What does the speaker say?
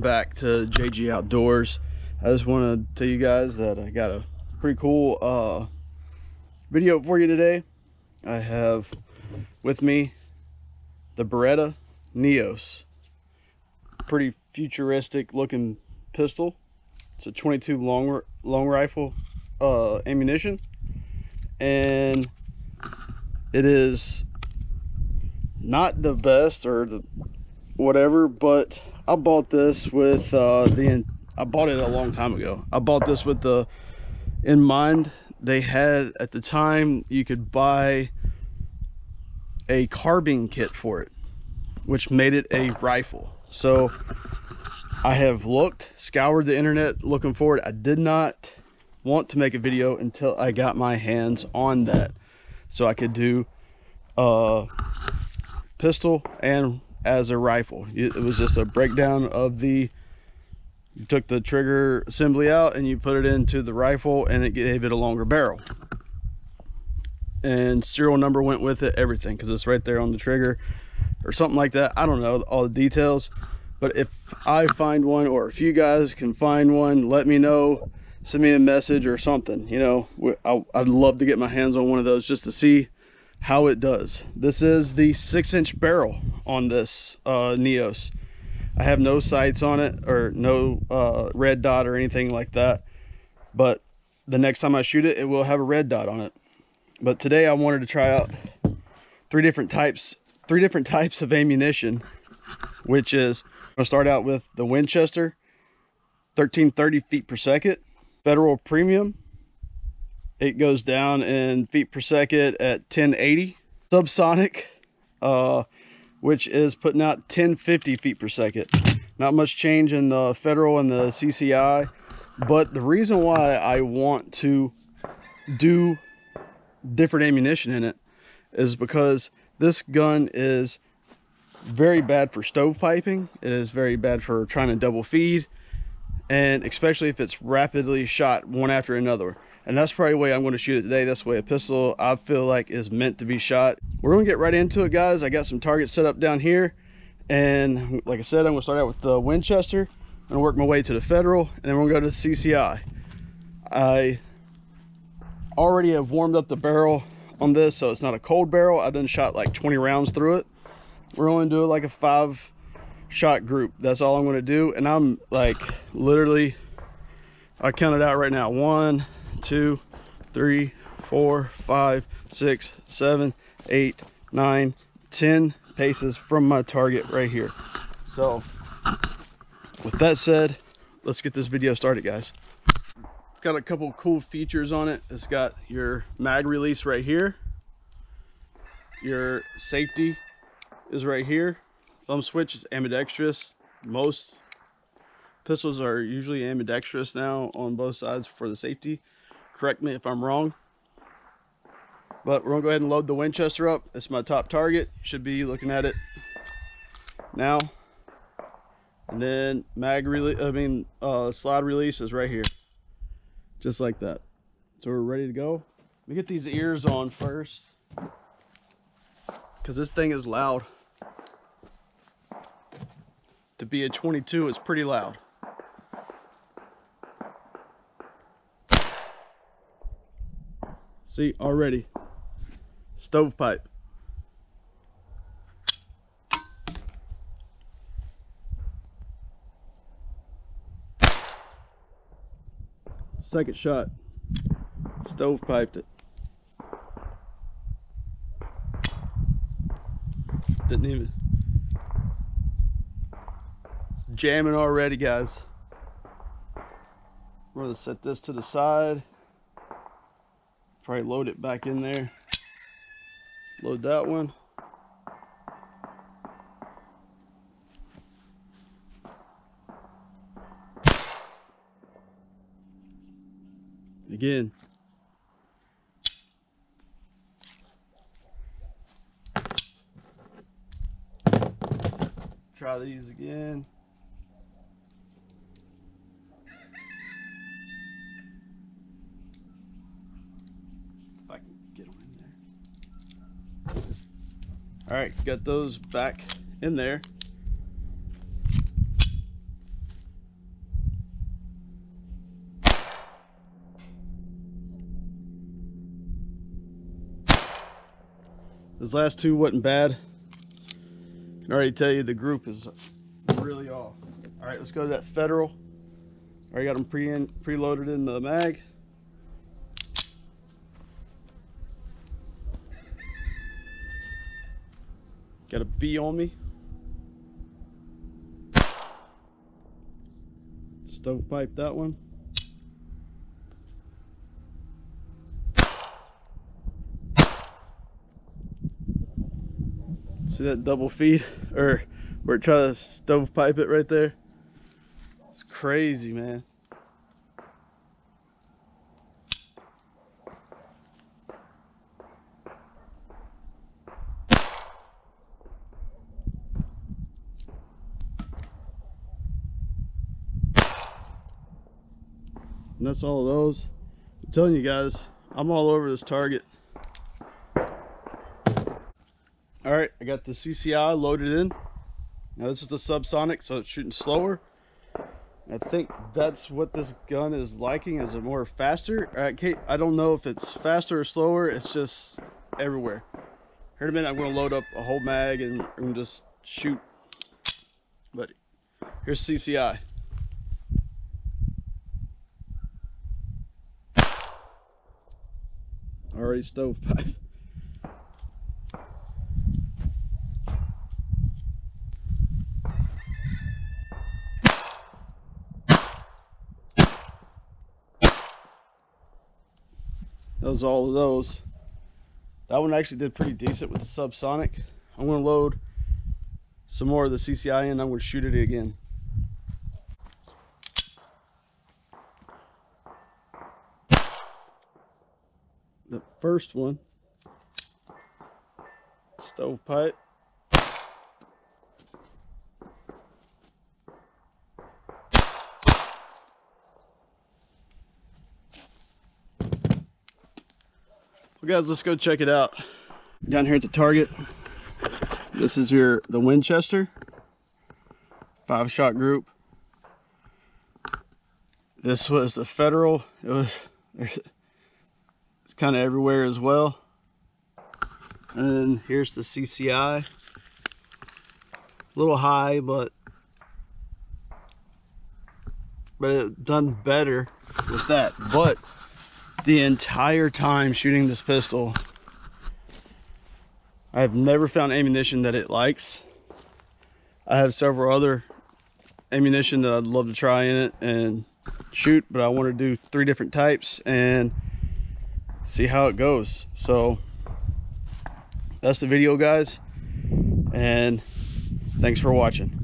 back to JG Outdoors. I just want to tell you guys that I got a pretty cool video for you today. I have with me the Beretta Neos. Pretty futuristic looking pistol. It's a 22 long rifle ammunition, and it is not the best or the whatever, but I bought this with I bought it a long time ago. I bought this with the in mind. They had at the time, you could buy a carbine kit for it, which made it a rifle. So I have scoured the internet looking for it. I did not want to make a video until I got my hands on that, so I could do a pistol and as a rifle. It was just a breakdown of you took the trigger assembly out and you put it into the rifle, and it gave it a longer barrel, and serial number went with it, everything, because it's right there on the trigger or something like that. I don't know all the details, but if I find one, or if you guys can find one, let me know. Send me a message or something. You know, I'd love to get my hands on one of those just to see how it does. This is the 6-inch barrel on this Neos. I have no sights on it, or no red dot or anything like that, but the next time I shoot it, it will have a red dot on it. But today I wanted to try out three different types of ammunition, which is, I'm gonna start out with the Winchester 1330 feet per second Federal Premium. It goes down in feet per second at 1080. Subsonic, which is putting out 1050 feet per second. Not much change in the Federal and the CCI, but the reason why I want to do different ammunition in it is because this gun is very bad for stovepiping. It is very bad for trying to double feed, and especially if it's rapidly shot one after another. And that's probably the way I'm going to shoot it today. That's the way a pistol, I feel like, is meant to be shot. We're going to get right into it, guys. I got some targets set up down here, and like I said, I'm going to start out with the Winchester. I'm going to work my way to the Federal, and then we're going to go to the CCI. I already have warmed up the barrel on this, so it's not a cold barrel. I done shot like 20 rounds through it. We're only doing like a 5-shot group. That's all I'm going to do, and I'm like literally, I counted out right now, 1 2 3 4 5 6 7 8 9 10 paces from my target right here. So with that said, let's get this video started, guys. It's got a couple of cool features on it. It's got your mag release right here. Your safety is right here. Thumb switch is ambidextrous. Most pistols are usually ambidextrous now on both sides for the safety. Correct me if I'm wrong. But we're gonna go ahead and load the Winchester up. It's my top target. Should be looking at it now. And then slide release is right here, just like that. So we're ready to go. Let me get these ears on first, because this thing is loud. To be a 22, it's pretty loud. See, already stovepipe. Second shot, stovepiped it. Didn't even, it's jamming already, guys. We're gonna set this to the side. Probably load it back in there. Load that one. Again. Try these again. If I can get them in there. All right, got those back in there. Those last two wasn't bad. I can already tell you the group is really off. All right, let's go to that Federal. Already got them preloaded in the mag. Got a B on me. Stovepipe that one. See that double feed, or we're trying to stovepipe it right there. It's crazy, man. And that's all of those. I'm telling you guys, I'm all over this target. All right, I got the CCI loaded in. Now this is the subsonic, so it's shooting slower. I think that's what this gun is liking, is it more faster? I don't know if it's faster or slower, it's just everywhere. Here in a minute, I'm gonna load up a whole mag and just shoot. But here's CCI. Already stovepipe. That was all of those. That one actually did pretty decent with the subsonic. I'm going to load some more of the CCI in. I'm going to shoot it again. The first one, stovepipe. Well, guys, let's go check it out. Down here at the target, this is the Winchester 5-shot group. This was the Federal. It's kind of everywhere as well. And then here's the CCI. A little high, but it done better with that. But the entire time shooting this pistol, I have never found ammunition that it likes. I have several other ammunition that I'd love to try in it and shoot, but I want to do 3 different types and see how it goes. So that's the video, guys, and thanks for watching.